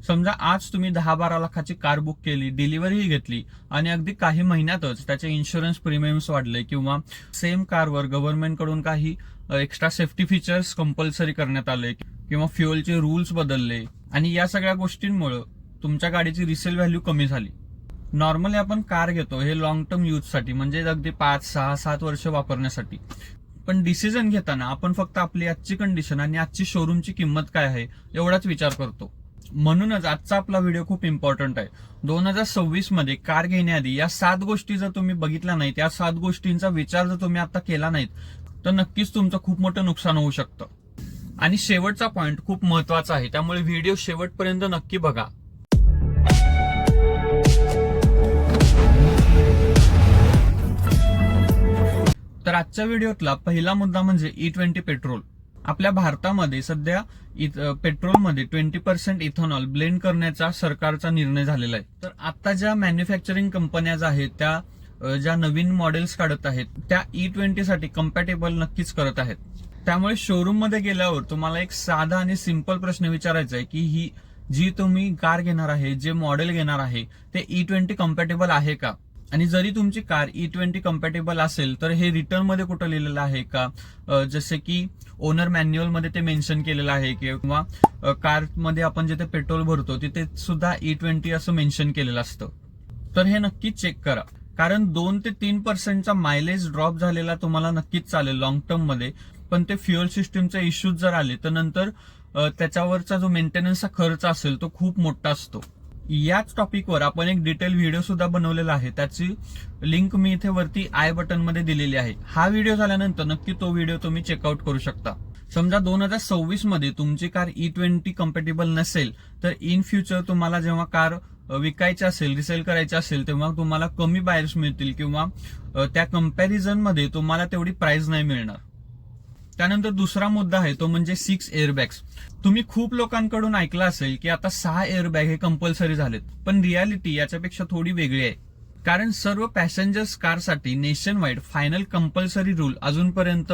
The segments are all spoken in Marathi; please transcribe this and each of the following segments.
समजा आज तुम्ही 10-12 लाखाची कार बुक केली, डिलिव्हरीही घेतली आणि अगदी काही महिन्यातच त्याचे इन्शुरन्स प्रीमियम्स वाढले किंवा सेम कारवर गव्हर्नमेंटकडून काही एक्स्ट्रा सेफ्टी फीचर्स कंपल्सरी करण्यात आले किंवा फ्युएलचे रूल्स बदलले आणि या सगळ्या गोष्टींमुळे तुमच्या गाडीची रिसेल व्हॅल्यू कमी झाली. नॉर्मली आपण कार घेतो हे लॉंग टर्म यूजसाठी, म्हणजे अगदी 5-6-7 वर्ष वापरण्यासाठी. पण डिसिजन घेताना आपण फक्त आपली आजची कंडिशन आणि आजची शोरूमची किंमत काय आहे एवढाच विचार करतो. म्हणूनच आजचा आपला व्हिडिओ खूप इम्पॉर्टंट आहे. 2026 मध्ये कार घेण्याआधी या 7 गोष्टी जर तुम्ही बघितल्या नाहीत, या 7 गोष्टींचा विचार जर तुम्ही आता केला नाहीत, तर नक्कीच तुमचं खूप मोठं नुकसान होऊ शकतं. आणि शेवटचा पॉइंट खूप महत्वाचा आहे, त्यामुळे व्हिडिओ शेवटपर्यंत नक्की बघा. तर आजच्या व्हिडिओतला पहिला मुद्दा म्हणजे E20 पेट्रोल. आपल्या भारतामध्ये सध्या पेट्रोलमध्ये 20% इथेनॉल ब्लेंड करण्याचा सरकारचा निर्णय झालेला आहे. तर आता ज्या मॅन्युफॅक्चरिंग कंपन्या आहेत त्या ज्या नवीन मॉडेल्स काढत आहेत त्या E20 साठी कम्पॅटेबल नक्कीच करत आहेत. त्यामुळे शोरूम मध्ये गेल्यावर तुम्हाला एक साधा आणि सिंपल प्रश्न विचारायचा आहे की ही जी तुम्ही कार घेणार आहे, जे मॉडेल घेणार आहे ते E20 कम्पॅटेबल आहे का. आणि जरी तुमची कार E20 कम्पॅटेबल असेल तर हे रिटर्न मध्ये कुठं लिहिलेलं आहे का, जसे की ओनर मॅन्युअल मध्ये ते मेन्शन केलेलं आहे किंवा कार मध्ये आपण जिथे पेट्रोल भरतो तिथे सुद्धा E20 असं मेन्शन केलेलं असतं. तर हे नक्कीच चेक करा, कारण 2 ते 3% मायलेज ड्रॉप झालेला तुम्हाला नक्कीच चालेल लॉंग टर्म मध्ये. पण ते फ्युएल सिस्टीमचे इश्यूज जर आले तर नंतर त्याच्यावरचा जो मेंटेनन्सचा खर्च असेल तो खूप मोठा असतो. याच टॉपिकवर आपण एक डिटेल व्हिडिओ सुद्धा बनवलेला आहे, त्याची लिंक मी इथे वरती आय बटन मध्ये दिलेली आहे. हा व्हिडिओ झाल्यानंतर नक्की तो व्हिडिओ तुम्ही चेकआउट करू शकता. समजा 2026 मध्ये तुमची कार E20 कम्पॅटेबल नसेल तर इन फ्युचर तुम्हाला जेव्हा कार विकायची असेल, रिसेल करायची असेल, तेव्हा तुम्हाला कमी बायर्स मिळतील किंवा त्या कम्पॅरिझन मध्ये तुम्हाला तेवढी प्राइस नाही मिळणार. त्यानंतर दुसरा मुद्दा आहे तो म्हणजे 6 एअरबॅग्स. तुम्ही खूप लोकांकडून ऐकलं असेल की आता 6 एअरबॅग हे कंपल्सरी झालेत, पण रियालिटी याच्यापेक्षा थोडी वेगळी आहे. कारण सर्व पॅसेंजर्स कारसाठी nation wide final compulsory rule अजूनपर्यंत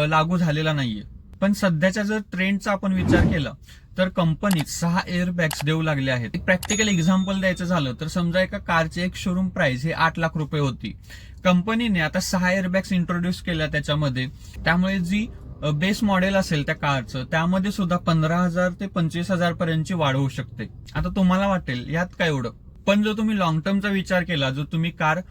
लागू झालेला नाहीये. पण सध्याच्या जर ट्रेंडचा आपण विचार केला तर कंपनीत 6 एअरबॅग्स देऊ लागले आहेत. एक प्रॅक्टिकल एक्झाम्पल द्यायचं झालं तर समजा एका कारची एक शोरूम प्राइस हे 8 लाख रुपये होती. कंपनीने आता 6 एअरबॅग्स इंट्रोड्यूस केल्या त्याच्यामध्ये, त्यामुळे जी बेस मॉडेल असेल त्या कारचं त्यामध्ये सुद्धा 15,000 ते 25,000 पर्यंतची वाढ होऊ शकते. आता तुम्हाला वाटेल यात काय एवढं, पण जर तुम्ही लॉंग टर्मचा विचार केला, जर तुम्ही कार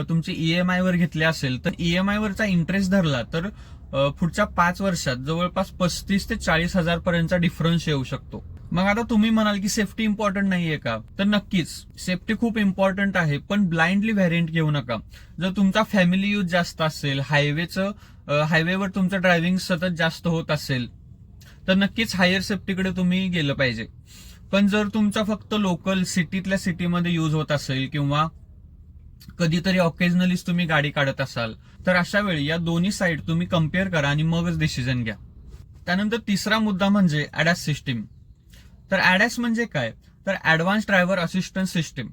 तुमची EMI वर घेतली असेल तर EMI वरचा इंटरेस्ट धरला तर पुढच्या 5 वर्षात जवळपास 35,000 ते 40,000 पर्यंतचा डिफरन्स येऊ शकतो. मग आता तुम्ही म्हणाल की सेफ्टी इम्पॉर्टंट नाहीये का, तर नक्कीच सेफ्टी खूप इम्पॉर्टंट आहे, पण ब्लाइंडली व्हेरियंट घेऊ नका. जर तुमचा फॅमिली यूज जास्त असेल, हायवेवर तुमचं ड्रायव्हिंग सतत जास्त होत असेल तर नक्कीच हायर सेफ्टीकडे तुम्ही गेलं पाहिजे. पण जर तुमचा फक्त लोकल सिटीतल्या सिटीमध्ये यूज होत असेल किंवा कधीतरी ऑकेजनलीच तुम्ही गाडी काढत असाल तर अशा वेळी या दोन्ही साईड तुम्ही कम्पेअर करा आणि मगच डिसिजन घ्या. त्यानंतर तिसरा मुद्दा म्हणजे ADAS सिस्टीम. तर ADAS म्हणजे काय, तर ऍडव्हान्स ड्रायव्हर असिस्टन्स सिस्टीम.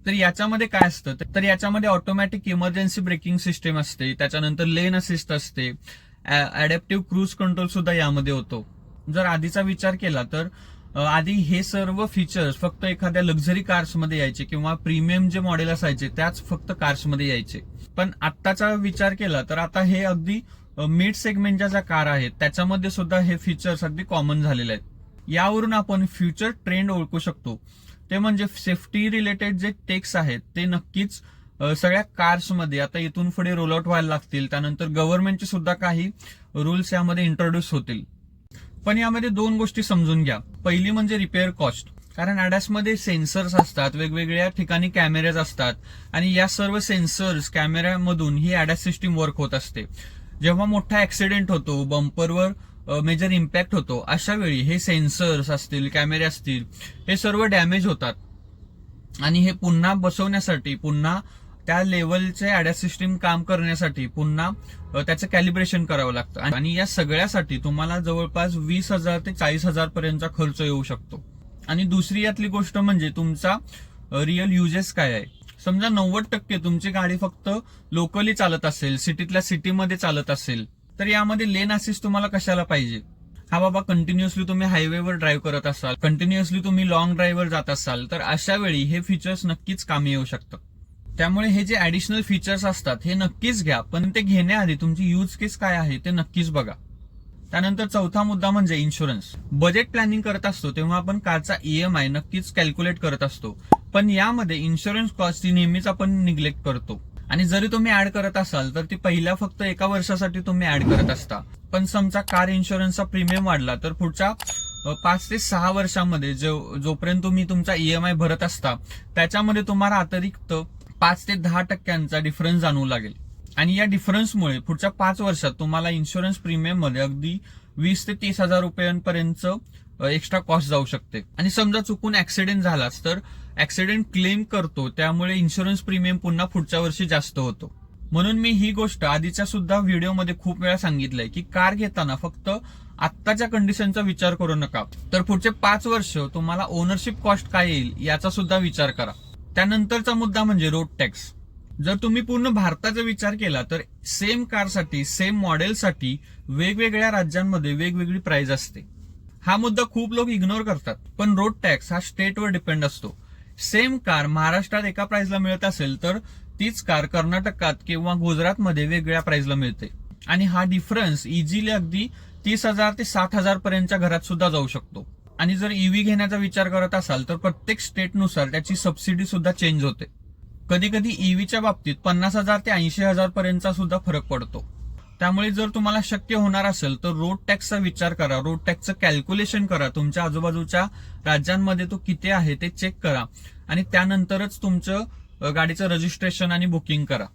तर याच्यामध्ये काय असतं, तर याच्यामध्ये ऑटोमॅटिक इमर्जन्सी ब्रेकिंग सिस्टीम असते, त्याच्यानंतर लेन असिस्ट असते, अडॅप्टिव्ह क्रूज कंट्रोल सुद्धा यामध्ये होतो. जर आधीचा विचार केला तर आधी हे सर्व फीचर्स फक्त एखाद्या लक्झरी कार्समध्ये यायचे किंवा प्रीमियम जे मॉडेल असायचे त्याच फक्त कार्समध्ये यायचे. पण आत्ताचा विचार केला तर आता हे अगदी मिड सेगमेंटच्या ज्या कार आहेत त्याच्यामध्ये सुद्धा हे फीचर्स अगदी कॉमन झालेले आहेत. यावरून आपण फ्युचर ट्रेंड ओळखू शकतो, ते म्हणजे सेफ्टी रिलेटेड जे टेक्स आहेत ते नक्कीच सगळ्या कार्समध्ये आता इथून पुढे रोल आउट व्हायला लागतील. त्यानंतर गव्हर्नमेंटचे सुद्धा काही रूल्स यामध्ये इंट्रोड्यूस होतील. पण यामध्ये 2 गोष्टी समजून घ्या. पहिली म्हणजे रिपेअर कॉस्ट, कारण ADAS मध्ये सेन्सर्स असतात, वेगवेगळ्या ठिकाणी कॅमेरेज असतात आणि या सर्व सेन्सर्स कॅमेऱ्यामधून ही ADAS सिस्टीम वर्क होत असते. जेव्हा मोठा ऍक्सिडेंट होतो, बंपरवर मेजर इम्पॅक्ट होतो, अशा वेळी हे सेन्सर्स असतील, कॅमेरे असतील, हे सर्व डॅमेज होतात आणि हे पुन्हा बसवण्यासाठी, पुन्हा त्या लेवलचे ADAS सिस्टीम काम करण्यासाठी पुन्हा त्याचं कॅलिब्रेशन करावं लागतं आणि या सगळ्यासाठी तुम्हाला जवळपास 20,000 ते 40,000 पर्यंतचा खर्च येऊ शकतो. आणि दुसरी यातली गोष्ट म्हणजे तुमचा रिअल युजेस काय आहे. समजा 90% तुमची गाडी फक्त लोकली चालत असेल, सिटीतल्या सिटीमध्ये चालत असेल, तर यामध्ये लेन असिस्ट तुम्हाला कशाला पाहिजे. हा बाबा कंटिन्युअसली तुम्ही हायवेवर ड्राईव्ह करत असाल, कंटिन्युअसली तुम्ही लॉंग ड्राईव्हवर जात असाल, तर अशा वेळी हे फीचर्स नक्कीच कामी येऊ शकतात. त्यामुळे हे जे ऍडिशनल फीचर्स असतात हे नक्कीच घ्या, पण ते घेण्याआधी तुमची यूज केस काय आहे ते नक्कीच बघा. त्यानंतर चौथा मुद्दा म्हणजे इन्शुरन्स. बजेट प्लॅनिंग करत असतो तेव्हा आपण कारचा ईएमआय नक्कीच कॅल्क्युलेट करत असतो, पण यामध्ये इन्शुरन्स कॉस्ट ही नेहमीच आपण निग्लेक्ट करतो. आणि जरी तुम्ही ऍड करत असाल तर ती पहिल्या फक्त एका वर्षासाठी तुम्ही ऍड करत असता, पण समजा कार इन्शुरन्सचा प्रीमियम वाढला तर पुढच्या 5 ते 6 वर्षांमध्ये जोपर्यंत तुम्ही तुमचा ईएमआय भरत असता त्याच्यामध्ये तुम्हाला अतिरिक्त 5 ते 10% डिफरन्स जाणवू लागेल. आणि या डिफरन्समुळे पुढच्या 5 वर्षात तुम्हाला इन्शुरन्स प्रीमियम मध्ये अगदी 20 ते 30 हजार रुपयांपर्यंत एक्स्ट्रा कॉस्ट जाऊ शकते. आणि समजा चुकून ऍक्सिडेंट झालाच तर ऍक्सिडेंट क्लेम करतो, त्यामुळे इन्शुरन्स प्रीमियम पुन्हा पुढच्या वर्षी जास्त होतो. म्हणून मी ही गोष्ट आधीच्या सुद्धा व्हिडिओमध्ये खूप वेळा सांगितलंय की कार घेताना फक्त आत्ताच्या कंडिशनचा विचार करू नका, तर पुढचे 5 वर्ष तुम्हाला ओनरशिप कॉस्ट काय येईल याचा सुद्धा विचार करा. त्यानंतरचा मुद्दा म्हणजे रोड टॅक्स. जर तुम्ही पूर्ण भारताचा विचार केला तर सेम कारसाठी, सेम मॉडेलसाठी वेगवेगळ्या राज्यांमध्ये वेगवेगळी प्राइस असते. हा मुद्दा खूप लोक इग्नोर करतात, पण रोड टॅक्स हा स्टेटवर डिपेंड असतो. सेम कार महाराष्ट्रात एका प्राइसला मिळत असेल तर तीच कार कर्नाटकात किंवा गुजरातमध्ये वेगळ्या प्राइसला मिळते. आणि हा डिफरन्स इझिली अगदी 30,000 ते 60,000 पर्यंतच्या घरात सुद्धा जाऊ शकतो. आणि जर ईव्ही घेण्याचा विचार करत असाल तर प्रत्येक स्टेटनुसार त्याची सबसिडी सुद्धा चेंज होते. कधी कधी ईव्हीच्या बाबतीत 50,000 ते 80,000 पर्यंतचा सुद्धा फरक पडतो. त्यामुळे जर तुम्हाला शक्य होणार असेल तर रोड टॅक्सचा विचार करा, रोड टॅक्सचं कॅल्क्युलेशन करा, तुमच्या आजूबाजूच्या राज्यांमध्ये तो किती आहे ते चेक करा आणि त्यानंतरच तुमचं गाडीचं रजिस्ट्रेशन आणि बुकिंग करा.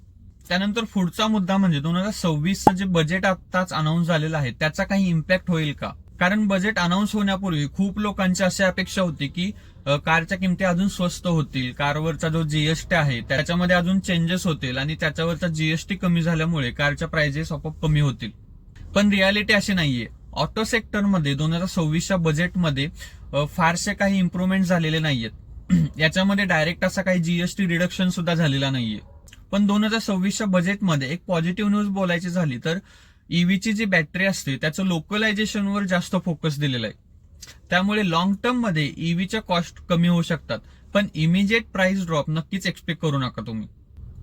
त्यानंतर पुढचा मुद्दा म्हणजे 2026चं जे बजेट आताच अनाऊन्स झालेलं आहे त्याचा काही इम्पॅक्ट होईल का? कारण बजेट अनाऊन्स होण्यापूर्वी खूप लोकांची अशी अपेक्षा होती की कारच्या किमती अजून स्वस्त होतील, कारवरचा जो जीएसटी आहे त्याच्यामध्ये अजून चेंजेस होतील आणि त्याच्यावरचा जीएसटी कमी झाल्यामुळे कारच्या प्राइजेस आपोआप कमी होतील. पण रियालिटी अशी नाहीये. ऑटो सेक्टरमध्ये 2026च्या बजेटमध्ये फारसे काही इम्प्रुव्हमेंट झालेले नाहीयेत. याच्यामध्ये डायरेक्ट असा काही जीएसटी रिडक्शन सुद्धा झालेला नाहीये. पण 2026च्या बजेटमध्ये एक पॉझिटिव्ह न्यूज बोलायची झाली तर ईव्हीची जी बॅटरी असते त्याचं लोकलायझेशनवर जास्त फोकस दिलेला आहे. त्यामुळे लॉंग टर्म मध्ये ईव्हीच्या कॉस्ट कमी होऊ शकतात, पण इमिजिएट प्राइस ड्रॉप नक्कीच एक्सपेक्ट करू नका तुम्ही.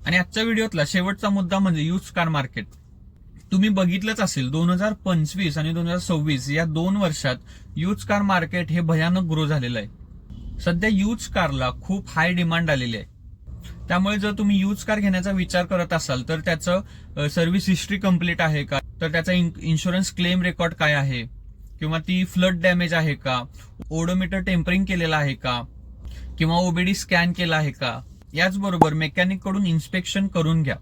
आणि आजच्या व्हिडिओतला शेवटचा मुद्दा म्हणजे यूज कार मार्केट. तुम्ही बघितलंच असेल 2025 आणि 2026 या 2 वर्षात यूज कार मार्केट हे भयानक ग्रो झालेलं आहे. सध्या यूज कारला खूप हाय डिमांड आलेली आहे. त्यामुळे जर तुम्ही यूज कार घेण्याचा विचार करत असाल तर त्याचं सर्व्हिस हिस्ट्री कम्प्लीट आहे का, तर त्याचा इन्शुरन्स क्लेम रेकॉर्ड काय आहे, किंवा ती फ्लड डॅमेज आहे का, ओडोमीटर टेम्परिंग केलेला आहे का, किंवा ओबीडी स्कॅन केला आहे का, याचबरोबर मेकॅनिक कडून इन्स्पेक्शन करून घ्या.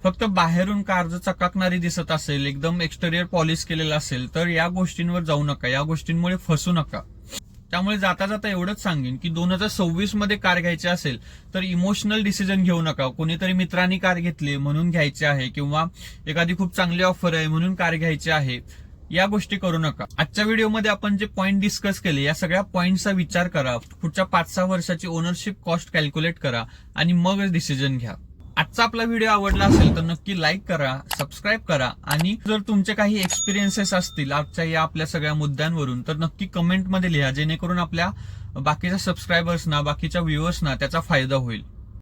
फक्त बाहेरून कार जर चकाकणारी दिसत असेल, एकदम एक्सटेरियर पॉलिश केलेलं असेल तर या गोष्टींवर जाऊ नका, या गोष्टींमुळे फसू नका. त्यामुळे जाता जाता एवढंच सांगेन की 2026 मध्ये कार घ्यायची असेल तर इमोशनल डिसिजन घेऊ नका. कोणीतरी मित्रांनी कार घेतली म्हणून घ्यायची आहे किंवा एखादी खूप चांगली ऑफर आहे म्हणून कार घ्यायची आहे, या गोष्टी करू नका. आजच्या व्हिडिओमध्ये आपण जे पॉइंट डिस्कस केले या सगळ्या पॉइंटचा विचार करा, पुढच्या 5-6 वर्षाची ओनरशिप कॉस्ट कॅल्क्युलेट करा आणि मग डिसिजन घ्या. आजचा आपला व्हिडिओ आवडला असेल तर नक्की लाईक करा, सबस्क्राईब करा आणि जर तुमचे काही एक्सपिरियन्सेस असतील आजच्या या आपल्या सगळ्या मुद्द्यांवरून तर नक्की कमेंटमध्ये लिहा, जेणेकरून आपल्या बाकीच्या सबस्क्रायबर्सना, बाकीच्या व्ह्युअर्सना त्याचा फायदा होईल.